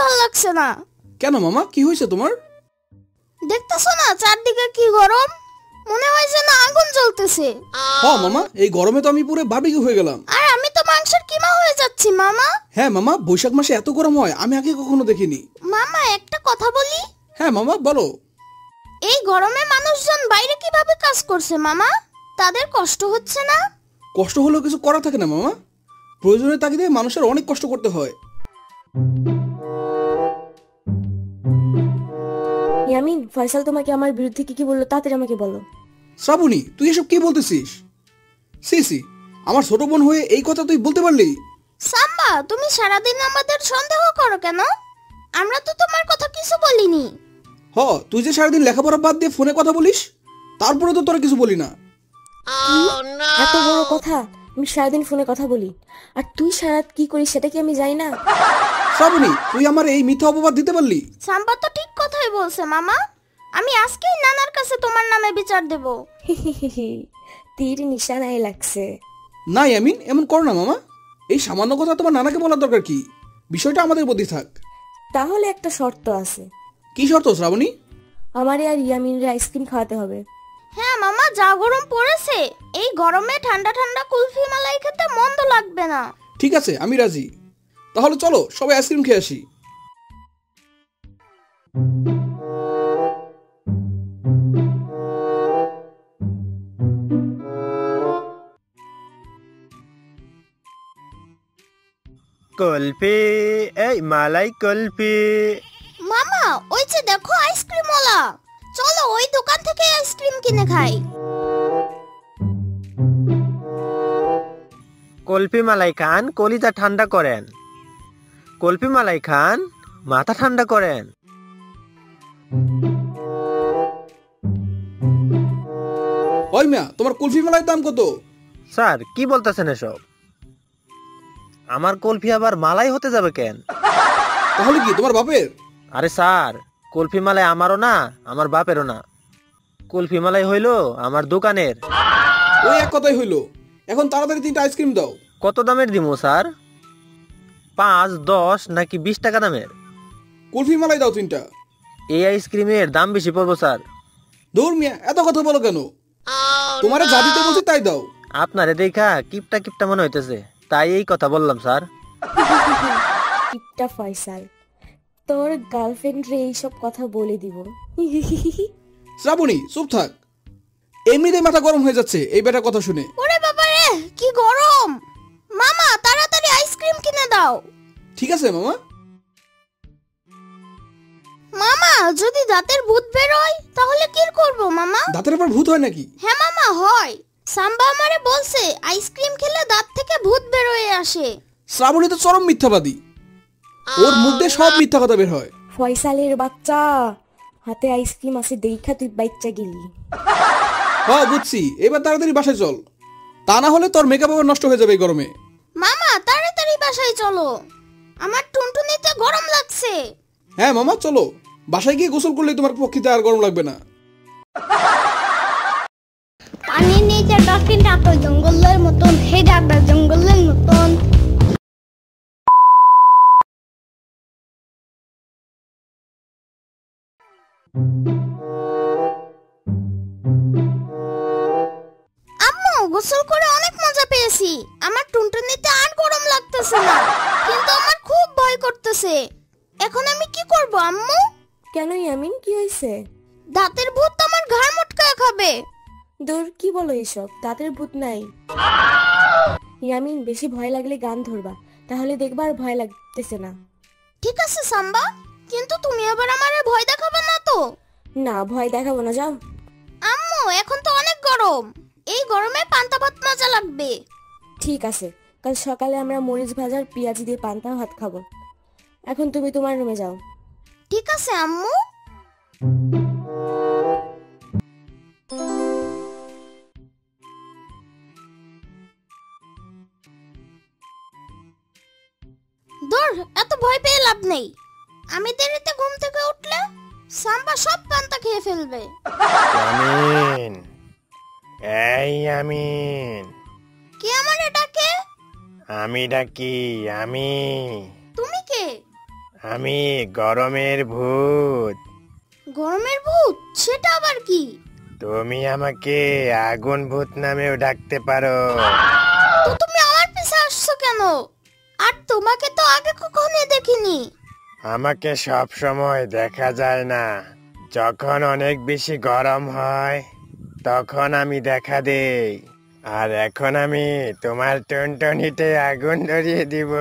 ভাল লাগছে না। কেন মামা, কি হয়েছে তোমার? দেখতেছো না চারদিকে কি গরম, মনে হয় যেন আগুন জ্বলতেছে। হ্যাঁ মামা, এই গরমে তো আমি পুরো বারবিকিউ হয়ে গেলাম। আর আমি তো মাংসের কিমা হয়ে যাচ্ছি মামা। হ্যাঁ মামা, বৈশাখ মাসে এত গরম হয় আমি আগে কখনো দেখিনি। মামা একটা কথা বলি। হ্যাঁ মামা বলো। এই গরমে মানুষজন বাইরে কিভাবে কাজ করছে মামা? তাদের কষ্ট হচ্ছে না? কষ্ট হলেও কিছু করা থাকে না মামা, প্রয়োজনের তাগিদে মানুষের অনেক কষ্ট করতে হয়। ইয়ামিন, ফয়সাল তোমাকে আমার বিরুদ্ধে কি কি বললো তাড়াতাড়ি আমাকে বলো। শ্রাবণী, তুই এসব কি বলতেছিস? সি, আমার ছোট বোন হয়ে এই কথা তুই বলতে পারলি? সাম্বা, তুমি সারাদিন আমাদের সন্দেহ করো কেন? আমরা তো তোমার কথা কিছু বলিনি। তুই যে সারাদিন লেখাপড়া বাদ দিয়ে ফোনে কথা বলিস, তারপরে তো তোরা কিছু বলি না। এত বড় কথা? আমি সারাদিন ফোনে কথা বলি, আর তুই সারাত কি করিস সেটা কি আমি জানি না? শ্রাবণী, তুই আমার এই মিথ্যা অপবাদ দিতে পারলি? সাম্বা তো ঠিক কথাই বলছে মামা। আমি আজকেই নানার কাছে তোমার নামে বিচার দেব। তীর নিশানায় লাগছে। না ইয়ামিন, এমন কর না মামা। এই সামান্য কথা তোমার নানাকে বলার দরকার কি? বিষয়টা আমাদের মধ্যে থাক। তাহলে একটা শর্ত আছে। কি শর্ত শ্রাবণী? আমারে আর ইয়ামিনের আইসক্রিম খাওয়াতে হবে। হ্যাঁ মামা, যা গরম পড়েছে, এই গরমে ঠান্ডা ঠান্ডা কুলফি মালাই খেতে মন্দ লাগবে না। ঠিক আছে, আমি রাজি। তাহলে চলো সবাই আইসক্রিম খেয়ে আসি। কুলফি, এই মালাই কুলফি। মামা, ওই যে দেখো আইসক্রিমওয়ালা, চলো ওই দোকান থেকে আইসক্রিম কিনে খাই। কুলফি মালাই খান, কলিজা ঠান্ডা করেন। কুলফি মালাই খান, মাথা ঠান্ডা করেন। ওই মিয়া, তোমার কুলফি মালাইয়ের দাম কত? স্যার কি বলতেছেন এসব? আমার কুলফি আবার মালাই হতে যাবে কেন? তাহলে কি তোমার বাপের? আরে স্যার, কুলফি মালাই আমারও না, আমার বাপেরও না। কুলফি মালাই হইলো আমার দোকানের। ওই এক কথাই হইলো। এখন তাড়াতাড়ি 3টা আইসক্রিম দাও। কত দামের দিমু স্যার? 5, 10 নাকি 20 টাকা দামের? কুলফি মালাই দাও 3টা। এই আইসক্রিমের দাম বেশি পড়বো স্যার। দূর মিয়া, এত কথা বলো কেন? তোমারে যা দিতে বলছি তাই দাও। আপনারে দেখা কিপটা কিপটা মনে হইতেছে, তাই এই কথা বললাম স্যার। কিপটা ফয়সাল, তোর গার্লফ্রেন্ড রে এইসব কথা বলে দিব। শ্রাবণী, চুপ থাক। এমনিতেই মাথা গরম হয়ে যাচ্ছে এই বেটার কথা শুনে। ওরে বাবা রে, কি গরম! মামা, তাড়াতাড়ি আইসক্রিম কিনে দাও। ঠিক আছে মামা। মামা, যদি দাঁতের ভূত বেরোয় তাহলে কি করব মামা? দাঁতের উপর ভূত হয় নাকি? হ্যাঁ মামা, হয়। সাম্বা আমারে বলছে আইসক্রিম খেলে দাঁত থেকে ভূত বেরোয় আসে। শ্রাবণী তো চরম মিথ্যাবাদী, ওর মুখ দিয়ে সব মিথ্যা কথা বের হয়। ফয়সালের বাচ্চা, হাতে আইসক্রিম আছে দেখা তুই বাচ্চা গেলি। বুঝছি, এবার তাড়াতাড়ি বাসায় চল, তা না হলে তোর মেকআপ আবার নষ্ট হয়ে যাবে এই গরমে। মামা, তাড়াতাড়ি বাসায় চলো, আমার টুনটুনিতে গরম লাগছে। হ্যাঁ মামা চলো, বাসায় গিয়ে গোসল করলে তোমার পক্ষিতে আর গরম লাগবে না। পানির নিচে ডলফিনটা তো জঙ্গলের মতন, হে ডাকটা জঙ্গলের মতন। আম্মু, গোসল করে অনেক মজা পেয়েছি। আমার টুনটুনিতে আর গরম লাগতেছে না, কিন্তু আমার খুব ভয় করতেছে। এখন আমি কি করব আম্মু? কেন ইয়ামিন, কি হয়েছে? দাঁতের ভূত আমার ঘাড় মটকায় খাবে। দূর, কি বলো এসব? দাঁতের ভূত নাই। ইয়ামিন, বেশি ভয় লাগলে গান ধরবা, তাহলে দেখবা আর ভয় লাগতেছে না। ঠিক আছে সাম্বা, কিন্তু তুমি আবার আমারে ভয় দেখাবে না তো? না, ভয় দেখাবো না, যাও। আম্মু, এখন তো অনেক গরম, এই গরমে পান্তা ভাত মজা লাগবে। ঠিক আছে, কাল সকালে আমরা মরিচ ভাজার পেঁয়াজ দিয়ে পান্তা ভাত খাবো। এখন তুমি তোমার রুমে যাও। ঠিক আছে আম্মু। দূর, এত ভয় পেয়ে লাভ নেই। আমি দেরিতে ঘুম থেকে উঠলে সাম্বা সব পান্তা খেয়ে ফেলবে। আমিন, এই আমিন। কে আমারে ডাকে? আমি ডাকি, আমি। তুমি কে? আমি গরমের ভূত। গরমের ভূত? সেটা আবার কি? তুমি আমাকে আগুন ভূত নামেও ডাকতে পারো। তো তুমি আমার পিছে আসছো কেন? আর তোমাকে তো আগে কখনো দেখিনি। আমাকে সব সময় দেখা যায় না, যখন অনেক বেশি গরম হয় তখন আমি দেখা দেই। আর এখন আমি তোমার টুনটুনিতে আগুন ধরিয়ে দিব।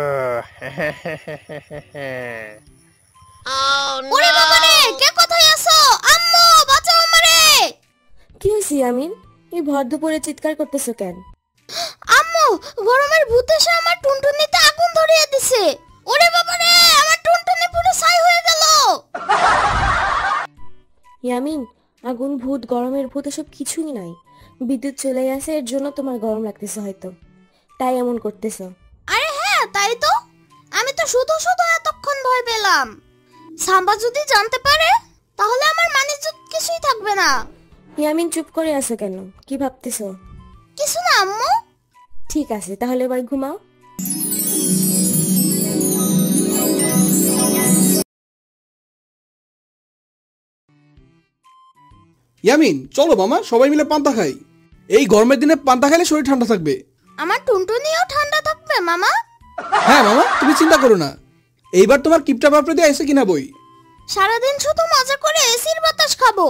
ওরে বাবা রে, কে কোথায় আছো? আম্মু বাঁচাও আমারে! কি হয়েছে ইয়ামিন? এই ভর দুপুরে চিৎকার করতেছো কেন? আম্মু, গরমের ভূত এসে আমার টুনটুনিতে আগুন ধরিয়ে দিছে। ওরে বাবা রে, আমার টুনটুনি পুরো ছাই হয়ে গেল। ইয়ামিন, আগুন ভূত গরমের ভূত এসব কিছুই নাই। বিদ্যুৎ চলে গেছে, এর জন্য তোমার গরম লাগতেছে হয়তো, তাই এমন করতেছো। আরে হ্যাঁ, তাই তো। আমি তো শুধু শুধু এতক্ষণ ভয় পেলাম। সাম্বা যদি জানতে পারে তাহলে আমার মানিজ্জত কিছুই থাকবে না। ইয়ামিন, চুপ করে আছো কেন? কি ভাবতেছো? কিছু না আম্মু। ঠিক আছে, তাহলে এবার ঘুমাও। ইয়ামিন, চলো মামা সবাই মিলে পান্তা খাই। এই গরমের দিনে পান্তা খাইলে শরীর ঠান্ডা থাকবে। আমার টুনটুনিও ঠান্ডা থাকবে মামা। হ্যাঁ মামা, তুমি চিন্তা করো না। এইবার তোমার কিপটা বাপরে দিয়ে এসে কিনা বই। সারাদিন শুধু মজা করে এসির বাতাস খাবো।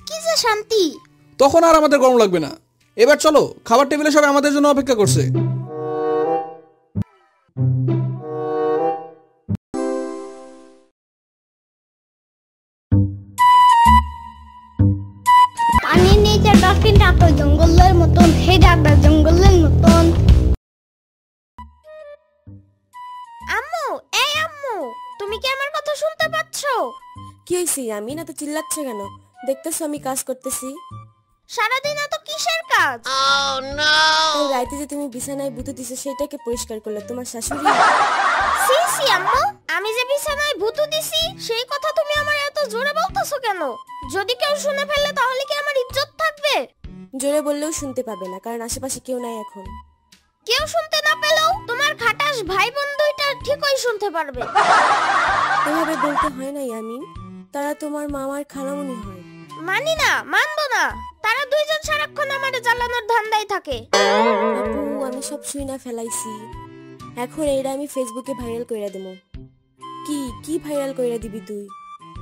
কি যে শান্তি। তখন আর আমাদের গরম লাগবে না। এবার চলো, খাবার টেবিলে সবাই আমাদের জন্য অপেক্ষা করছে। পানির নিচে ডলফিনটা তো জঙ্গলের মতন, হে ডাক্তার জঙ্গলের মতন। আম্মু, এই আম্মু, তুমি কি আমার কথা শুনতে পাচ্ছো? কি হয়েছে ইয়ামিন, এত চিল্লাচ্ছ কেন? দেখতেছো আমি কাজ করতেছি। সারাদিন এত কিসের কাজ? কাল রাতে যে তুমি বিছানায় ভূত দিছো সেটাকে পরিষ্কার করলে তোমার শাশুড়ি। সি সি আম্মু, আমি যে বিছানায় ভূতু দিছি সেই কথা তুমি আমার এত জোরে বলতেছো কেন? যদি কেউ শুনে ফেলে তাহলে কি আমার ইজ্জত থাকবে? জোরে বললেও শুনতে পাবে না, কারণ আশেপাশে কেউ নাই এখন। কেউ শুনতে না পেলেও তোমার খাটাস ভাই বোন দুইটা ঠিকই শুনতে পারবে। এভাবে বলতে হয় না ইয়ামিন, তারা তোমার মামার খালামণি হয়। মানি না, মানবো না। তারা দুইজন সারাক্ষণ আমারে জ্বালানোর ধান্দায় থাকে। আপু, আমি সব শুই না ফেলাইছি। এখন এইটা আমি ফেসবুকে ভাইরাল কইরা দেবো। কি কি ভাইরাল কইরা দিবি তুই?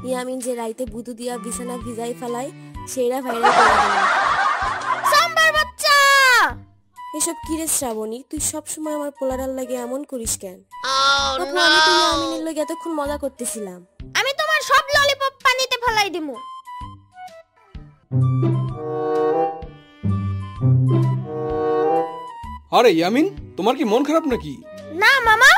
ইয়ামিন যে রাইতে বুদু দিয়া বিছানা ভিজাই ফেলাই, সেইটা ভাইরাল কইরা দেবো। সাম্বার বাচ্চা! এসব কি রে শ্রাবণী, তুই সব সময় আমার পোলারাল লাগে এমন করিস কেন? আপু, আমি তো ইয়ামিনের লগে এতক্ষণ মজা করতেছিলাম। আমি তোমার সব ললিপপ পানিতে ফেলাই দিমু। আরে ইয়ামিন, তোমার কি মন খারাপ নাকি? না মামা।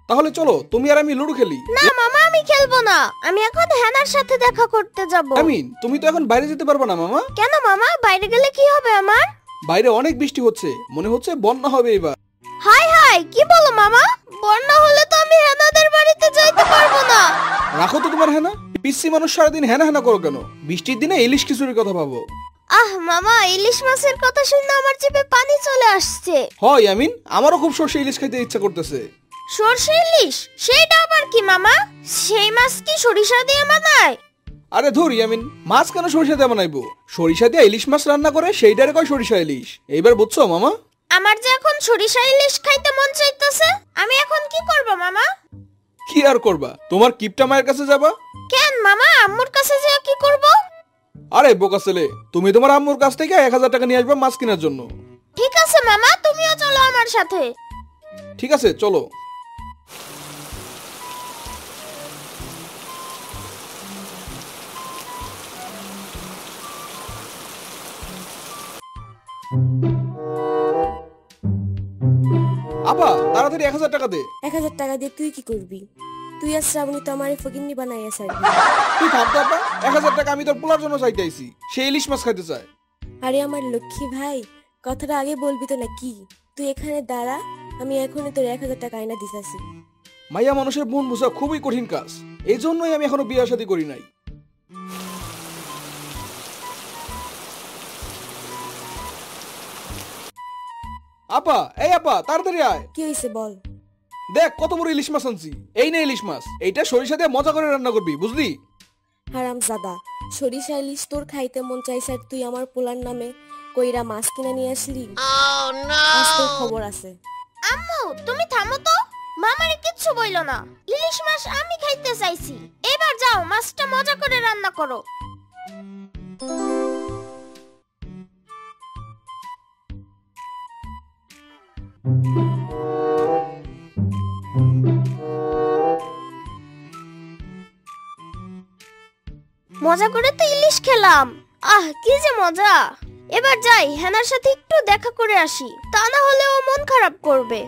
তাহলে চলো তুমি আর আমি লুডো খেলি। না মামা, আমি খেলবো না। আমি এখন হ্যানার সাথে দেখা করতে যাব। ইয়ামিন, তুমি তো এখন বাইরে যেতে পারবে না মামা। কেন মামা? বাইরে গেলে কি হবে আমার? বাইরে অনেক বৃষ্টি হচ্ছে, মনে হচ্ছে বন্যা হবে এবার। হাই হাই, কি বলো মামা? বন্যা হলে তো আমি হ্যানাদের বাড়িতে যাইতে পারবো না। রাখো তো তোমার হেনা। পিসি মানুষ সারাদিন হেনা হেনা করো কেন? বৃষ্টির দিনে ইলিশ খিচুড়ির কথা ভাবো। মামা, ইলিশ মাছের কথা শুনে আমার জিভে পানি চলে আসছে। হয় ইয়ামিন, আমারও খুব সর্ষে ইলিশ খেতে ইচ্ছা করতেছে। সরষে ইলিশ? সেইটা আবার কি মামা? সেই মাছ কি সরিষা দিয়ে বানায়? আরে ধুর ইয়ামিন, মাছ কেন সরিষা দিয়ে বানাইবো? সরিষা দিয়ে ইলিশ মাছ রান্না করে সেইটারে কয় সরিষা ইলিশ। এইবার বুঝছো মামা? আমার যে এখন সরিষা ইলিশ খাইতে মন চাইতেছে। আমি এখন কি করব মামা? কি আর করবা, তোমার কিপটা মায়ের কাছে যাবা। কেন মামা, আম্মুর কাছে যে কি করব? আরে বোকা ছেলে, তুমি তোমার আম্মুর কাছ থেকে 1000 টাকা নিয়ে আসবা মাছ কেনার জন্য। ঠিক আছে মামা, তুমিও চলো আমার সাথে। ঠিক আছে, চলো। আপা, তাড়াতাড়ি 1000 টাকা দে। 1000 টাকা দিয়ে তুই কি করবি? তুই আর শ্রাবণী তো আমার ফকিন্নি বানাইয়া ছাড়বি। তুই ভাব তো আপা, 1000 টাকা আমি তোর পোলার জন্য চাইতে আইছি। সে ইলিশ মাছ খাইতে চায়। আরে আমার লক্ষ্মী ভাই, কথাটা আগে বলবি তো নাকি? তুই এখানে দাঁড়া, আমি এখনই তোর 1000 টাকা আইনা দিতেছি। মাইয়া মানুষের মন বোঝা খুবই কঠিন কাজ, এই জন্যই আমি এখনো বিয়ে শাদী করি নাই। আপা, এই আপা, তাড়াতাড়ি আয়। কি হয়েছে বল? দেখ কত বড় ইলিশ মাছ আনছি। এই নে ইলিশ মাছ, এইটা সরিষা দিয়ে মজা করে রান্না করবি, বুঝলি? হারামজাদা, সরিষা ইলিশ তোর খাইতে মন চাইছে আর তুই আমার পোলার নামে কইরা মাছ কিনে নিয়ে আসলি। আজ তোর খবর আছে। আম্মু তুমি থামো তো, মামারে কিচ্ছু বইলো না। ইলিশ মাছ আমি খাইতে চাইছি, এবার যাও মাছটা মজা করে রান্না করো। মজা করে তো ইলিশ খেলাম, কি যে মজা। এবার যাই হেনার সাথে একটু দেখা করে আসি, তা না হলে ও মন খারাপ করবে।